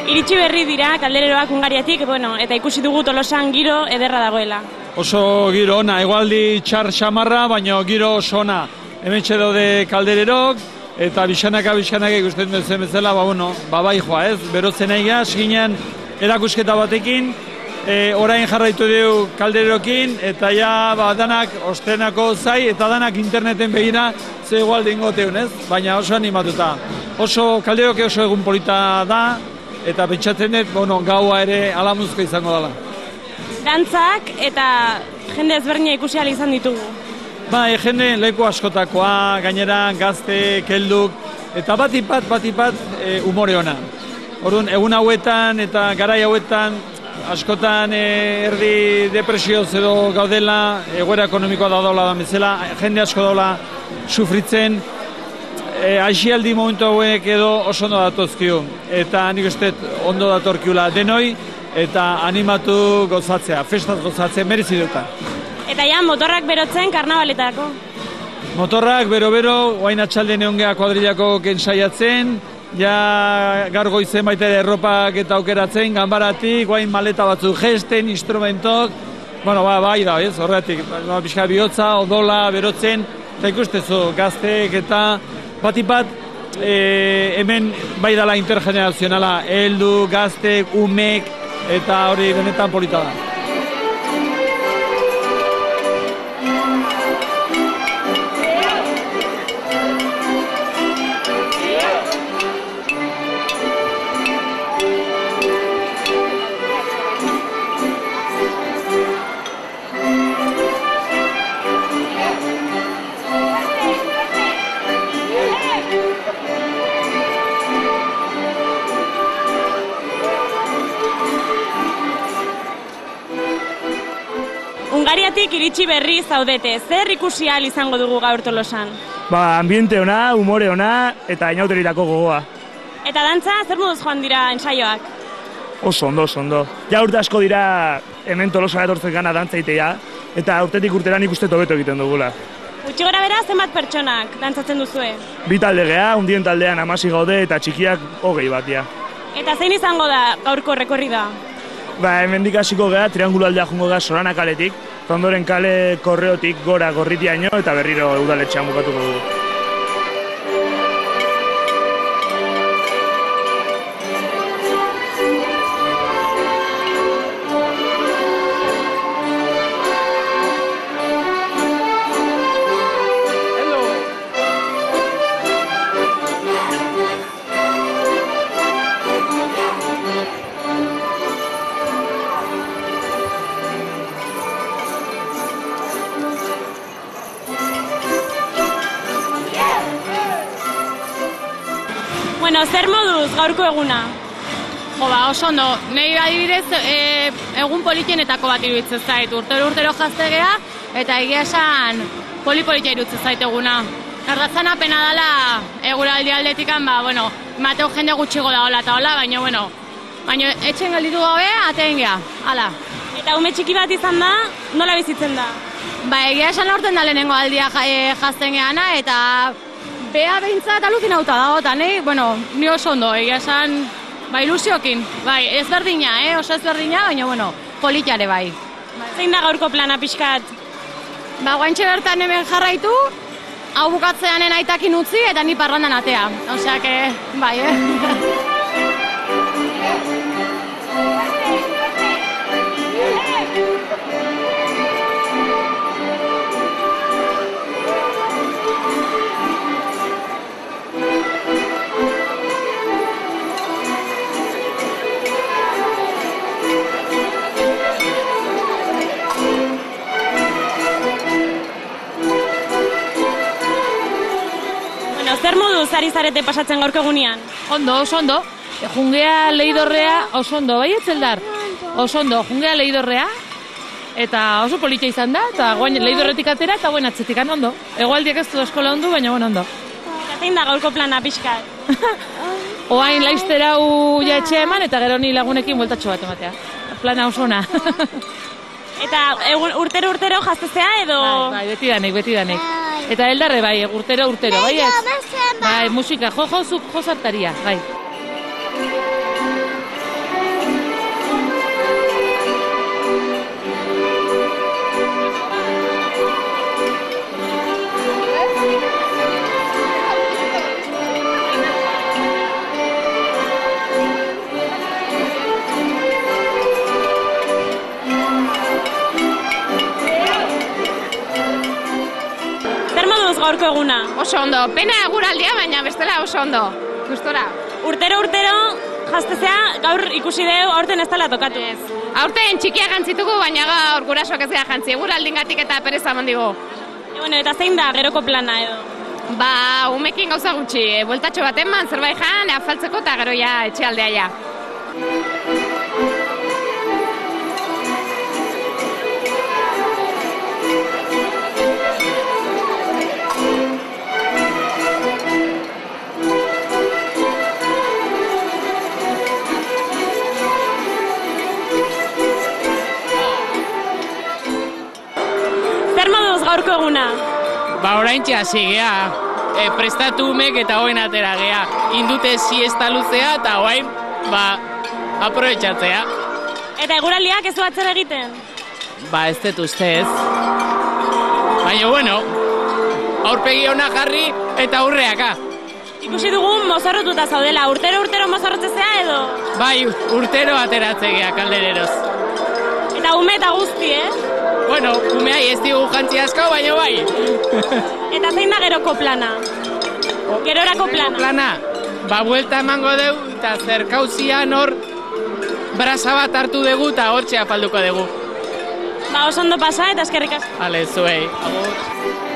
Iritsi berri dira kaldereroak Hungariatik, eta ikusi dugu Tolosan giro ederra dagoela. Oso giro ona, egualdi txar xamarra, baina giro oso ona. Hementxe daude kaldererok, eta bixanaka ikusten duzen bezala, bai joa ez, berotzen aiga, esginean erakusketa batekin, orain jarraitu dugu kaldererokin, eta ja danak ostenako zai, eta danak interneten begira, ze egualdi ingoteun ez, baina oso animatuta. Kalderoke oso egun polita da, eta pentsatzen dut, gaua ere alamuzko izango dela. Dantzak eta jende ezberdina ikusi ahal izan ditugu. Jende leku askotakoa, gainera gazte, kelduk, eta batipat umore ona. Orduan, egun hauetan eta garai hauetan, askotan erdi depresioz edo gaudela, egoera ekonomikoa daudela da bezala, jende asko daula sufritzen, aixialdi momentu hauek edo oso ondo datozkiu. Eta nik uste ondo datorkiula denoi, eta animatu gozatzea, festaz gozatzea, merezi duta. Eta ja, motorrak berotzen karnabaletako? Motorrak bero-bero, oain atxalde neongea kuadrilako ensaiatzen, ja gaur goizen baita ere erropak eta aukeratzen, ganbaratik, oain maleta batzuk gesten, instrumentok, bai da, ez, horretik, pixka bihotza, odola, berotzen, eta ikustezu, gaztek eta batipat, hemen bai dala intergenerazionala, heldu, gaztek, umek, eta hori benetan polita da. Hungariatik iritsi berri zaudete, zer ikusi ahal izango dugu gaur Tolosan? Ambiente ona, umore ona eta inauterirako gogoa. Eta dantza, zer moduz joan dira ensaioak? Oso ondo. Ja urte asko dira hemen Tolosan etortzen gana dantza itea, eta urtetik urteran ikuste hobeto egiten dugula. Gutxi gora bera, zenbat pertsonak dantzatzen duzue? 2 talde geha, undien taldean 16 gaude eta txikiak 20 batia. Eta zein izango da gaurko rekorrida? Hemendik hasiko geha, triangulaldea jungo geha Sorana kaletik, ondoren kale Korreotik gora Gorritiaino eta berriro udaletxean bukatuko dugu. Zer moduz gaurko eguna? Oso ondo. Nei adibidez egun politienetako bat iruditzen zait. Urtero jaztegea eta egia esan politia iruditzen zait eguna. Erdazana pena dela eguraldi aldetikan, mateo jende gutxigo da hola eta hola, baina etxen gelditu gabe, ateen geha, hala. Eta ume txiki bat izan da, nola bizitzen da? Egia esan aurten da lehenengo aldia jazten geana, eta bea behintzat alucinauta dago, eta ni oso ondo, egia esan, ilusiokin, ezberdina, oso ezberdina, baina, politiare bai. Zein da gaurko plana pixkat? Guaintxe bertan hemen jarraitu, hau bukatzeanen aitakin utzi, eta ni parrandan atea, oseak, bai, Zer moduz ari zarete pasatzen gaurko egunean? Ondo, oso ondo. Jungea leidorrea, oso ondo, bai etzeldar? Oso ondo, jungea leidorrea, eta oso politia izan da, eta guain leidorretik atera, eta guen atzetik ondo. Egoaldiak ez du eskola ondo, baina ondo. Eta zein da gaurko plana pixkat? Oain laiztera hu etxea eman, eta gero ni lagunekin bueltatxo bat ematea. Plana oso ona. Eta urtero jaztezea edo? Bai, beti danik. Eta eldarre bai, urtero, bai ez? Bai, musika, jo zartaria, bai. eguna? Oso ondo, pena eguraldia, baina bestela oso ondo. Gustora. Urtero jaztezea gaur ikusi dugu aurten ez dela tokatu. Ez. Aurten txikia jantzitugu, baina gaur gurasoak ez gara jantzi. Eguraldingatik eta pereza mandigu. Eta zein da geroko plana edo? Ba, umekin gauza gutxi. Bueltatxo bat eman, zerbait jan, afaltzeko eta gero ja etxealdea ja. Zer moduz gaurko eguna? Ba, oraintxe hasi gea, prestatu umek eta hoen atera gea. Indute siesta luzea eta hoain, aprobetxatzea. Eta eguraldiak ez du atzera egiten? Ba, ez dut ustez. Baina, bueno, aurpegi hona jarri eta aurreaka. Ikusi dugun mozorrotuta zaudela, urtero mozorrotzezea edo? Bai, urtero ateratzea kaldereroz. Eta ume eta guzti, Bueno, umeai ez digu jantzi asko, baina bai. Eta zein da geroko plana? Gerorako plana? Ba, buelta emango dugu eta zerkauzian hor brasa bat hartu dugu eta hortxe afalduko dugu. Ba, oso ondo pasa eta eskerrik asko. Bale, zuei. Agur.